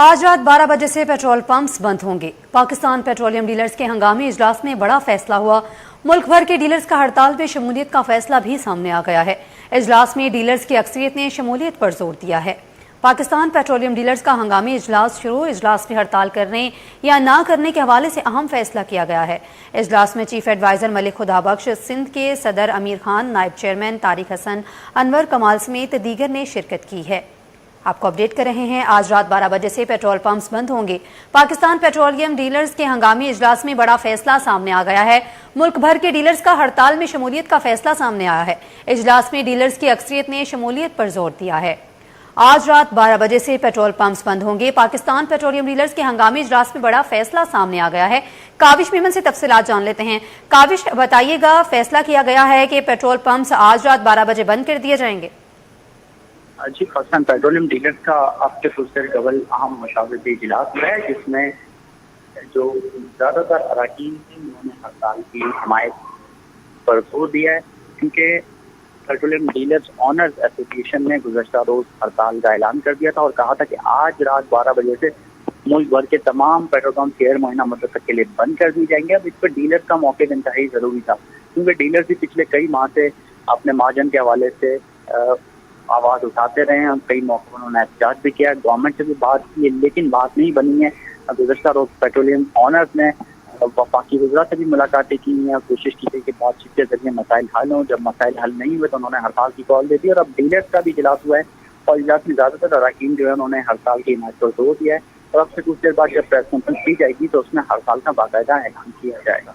آج رات 12 بجے سے پیٹرول پمپس بند ہوں گے۔ پاکستان پیٹرولیم ڈیلرز کے ہنگامی اجلاس میں بڑا فیصلہ ہوا۔ ملک بھر کے ڈیلرز کا ہڑتال میں شمولیت کا فیصلہ بھی سامنے آ گیا ہے۔ اجلاس میں ڈیلرز کی اکثریت نے شمولیت پر زور دیا ہے۔ پاکستان پیٹرولیم ڈیلرز کا ہنگامی اجلاس شروع۔ اجلاس میں ہڑتال کرنے یا نہ کرنے کے حوالے سے اہم فیصلہ کیا گیا ہے۔ اجلاس میں چیف ایڈوائزر ملک خدا بخش، سندھ کے صدر امیر خان، نائب چیئرمین طارق حسن، انور کمال سمیت دیگر نے شرکت کی ہے۔ آپ کو اپڈیٹ کر رہے ہیں۔ آج رات 12 بجے سے پیٹرول پمپس بند ہوں گے۔ پاکستان پیٹرولیم ڈیلرز کے ہنگامی اجلاس میں بڑا فیصلہ سامنے آ گیا ہے۔ ملک بھر کے ڈیلرز کا ہڑتال میں شمولیت کا فیصلہ سامنے آیا ہے۔ اجلاس میں ڈیلرز کی اکثریت نے شمولیت پر زور دیا ہے۔ آج رات 12 بجے سے پیٹرول پمپس بند ہوں گے۔ پاکستان پیٹرولیم ڈیلرز کے ہنگامی اجلاس میں بڑا فیصلہ سامنے آ گیا ہے۔ کاوش میمن سے تفصیلات جان لیتے ہیں۔ کاوش، بتائیے گا، فیصلہ کیا گیا ہے کہ پیٹرول پمپس آج رات 12 بجے بند کر دیے جائیں گے؟ جی، پاکستان پیٹرولیم ڈیلرز کا ہفتے سے قبل اہم مشاورتی اجلاس ہوا ہے، جس میں جو زیادہ تر اراکین ہیں انہوں نے ہڑتال کی حمایت پر زور دیا ہے، کیونکہ پیٹرولیم ڈیلرز آنرز ایسوسی ایشن نے گزشتہ روز ہڑتال کا اعلان کر دیا تھا اور کہا تھا کہ آج رات 12 بجے سے ملک بھر کے تمام پیٹرول پمپ غیر معینہ مدت تک کے لیے بند کر دی جائیں گے۔ اب اس پر ڈیلرز کا موقف انتہائی ضروری تھا، کیونکہ ڈیلرز بھی پچھلے کئی ماہ سے اپنے مارجن کے حوالے سے آواز اٹھاتے رہے ہیں۔ کئی موقع انہوں نے احتجاج بھی کیا، گورنمنٹ سے بھی بات کی ہے، لیکن بات نہیں بنی ہے۔ گزشتہ روز پیٹرولیم آنرز نے وفاقی وزراء سے بھی ملاقاتیں کی ہیں اور کوشش کی تھی کہ بات چیت کے ذریعے مسائل حل ہوں۔ جب مسائل حل نہیں ہوئے تو انہوں نے ہڑتال کی کال دے دی، اور اب ڈیلرز کا بھی اجلاس ہوا ہے اور اجلاس میں زیادہ تر اراکین جو ہے انہوں نے ہڑتال کی حمایت پر زور دیا ہے، اور اب سے کچھ دیر بعد جب پریس کانفرنس کی جائے گی تو اس میں ہڑتال کا باقاعدہ اعلان کیا جائے گا۔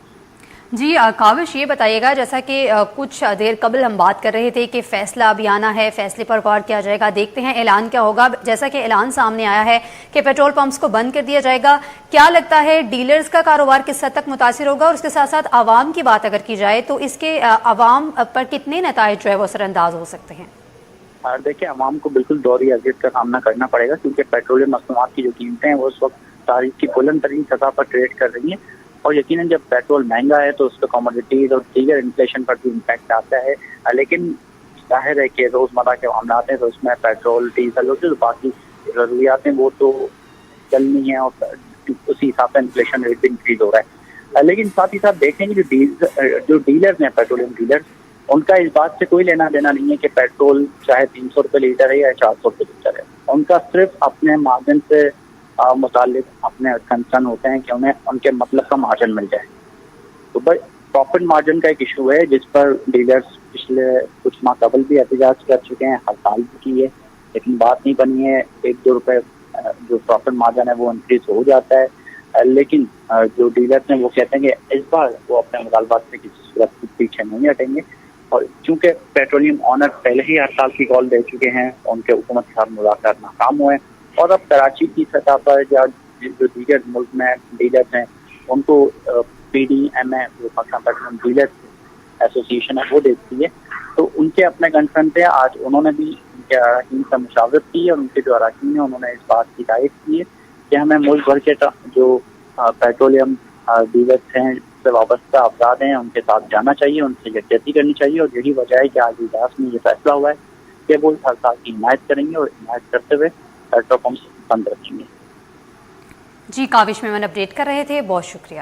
جی کاوش، یہ بتائیے گا، جیسا کہ کچھ دیر قبل ہم بات کر رہے تھے کہ فیصلہ ابھی آنا ہے، فیصلے پر غور کیا جائے گا، دیکھتے ہیں اعلان کیا ہوگا۔ جیسا کہ اعلان سامنے آیا ہے کہ پیٹرول پمپس کو بند کر دیا جائے گا، کیا لگتا ہے ڈیلرز کا کاروبار کس حد تک متاثر ہوگا؟ اور اس کے ساتھ ساتھ عوام کی بات اگر کی جائے تو اس کے عوام پر کتنے نتائج جو ہے وہ اثر انداز ہو سکتے ہیں؟ دیکھیں، عوام کو بالکل دوہری اذیت کا سامنا کرنا پڑے گا، کیونکہ پیٹرولیم مصنوعات کی جو قیمتیں ہیں وہ اس وقت تاریخ کی بلند ترین سطح پر ٹریڈ کر رہی ہیں، اور یقیناً جب پیٹرول مہنگا ہے تو اس کا کموڈیٹیز اور دیگر انفلیشن پر بھی امپیکٹ آتا ہے۔ لیکن ظاہر ہے کہ روزمرہ کے معاملات ہیں تو اس میں پیٹرول، ڈیزل اور جو باقی ضروریات ہیں وہ تو چلنی ہیں، اور اسی حساب سے انفلیشن ریٹ بھی انکریز ہو رہا ہے۔ لیکن ساتھ ہی ساتھ دیکھیں گے جو ڈیلرز ہیں، پیٹرولیم ڈیلرز، ان کا اس بات سے کوئی لینا دینا نہیں ہے کہ پیٹرول چاہے 300 روپے لیٹر ہے یا 400 روپے لیٹر ہے۔ ان کا صرف اپنے مارجن سے متعلق اپنے کنسرن ہوتے ہیں کہ انہیں ان کے مطلب کا مارجن مل جائے۔ تو پروفٹ مارجن کا ایک ایشو ہے جس پر ڈیلرز پچھلے کچھ ماہ قبل بھی احتجاج کر چکے ہیں، ہڑتال بھی کی ہے، لیکن بات نہیں بنی ہے۔ 1-2 روپے جو پروفٹ مارجن ہے وہ انکریز ہو جاتا ہے، لیکن جو ڈیلرز ہیں وہ کہتے ہیں کہ اس بار وہ اپنے مطالبات سے کسی صورت پیچھے نہیں ہٹیں گے، اور چونکہ پیٹرولیم آنر پہلے ہی ہڑتال کی کال دے چکے ہیں، ان کے حکومت کے ساتھ مذاکرات ناکام ہوئے ہیں، اور اب کراچی کی سطح پر یا جو دیگر ملک میں ڈیلرز ہیں ان کو پی ڈی ایم اے جو پاکستان پیٹرولیم ڈیلرز ایسوسی ایشن ہے وہ دیکھتی ہے، تو ان کے اپنے کنسرن تھے۔ آج انہوں نے بھی ان کے اراکین سے مشاورت کی، اور ان کے جو اراکین ہیں انہوں نے اس بات کی تائید کی ہے کہ ہمیں ملک بھر کے جو پیٹرولیم ڈیلرز ہیں سے وابستہ افراد ہیں ان کے ساتھ جانا چاہیے، ان سے یکجہتی کرنی چاہیے، اور یہی وجہ ہے کہ آج اجلاس میں یہ فیصلہ ہوا ہے کہ وہ اس ہڑتال کی حمایت کریں گے اور حمایت کرتے ہوئے پیٹرول پمپس بند رکھیں گے۔ جی کاوش میمن اپڈیٹ کر رہے تھے، بہت شکریہ۔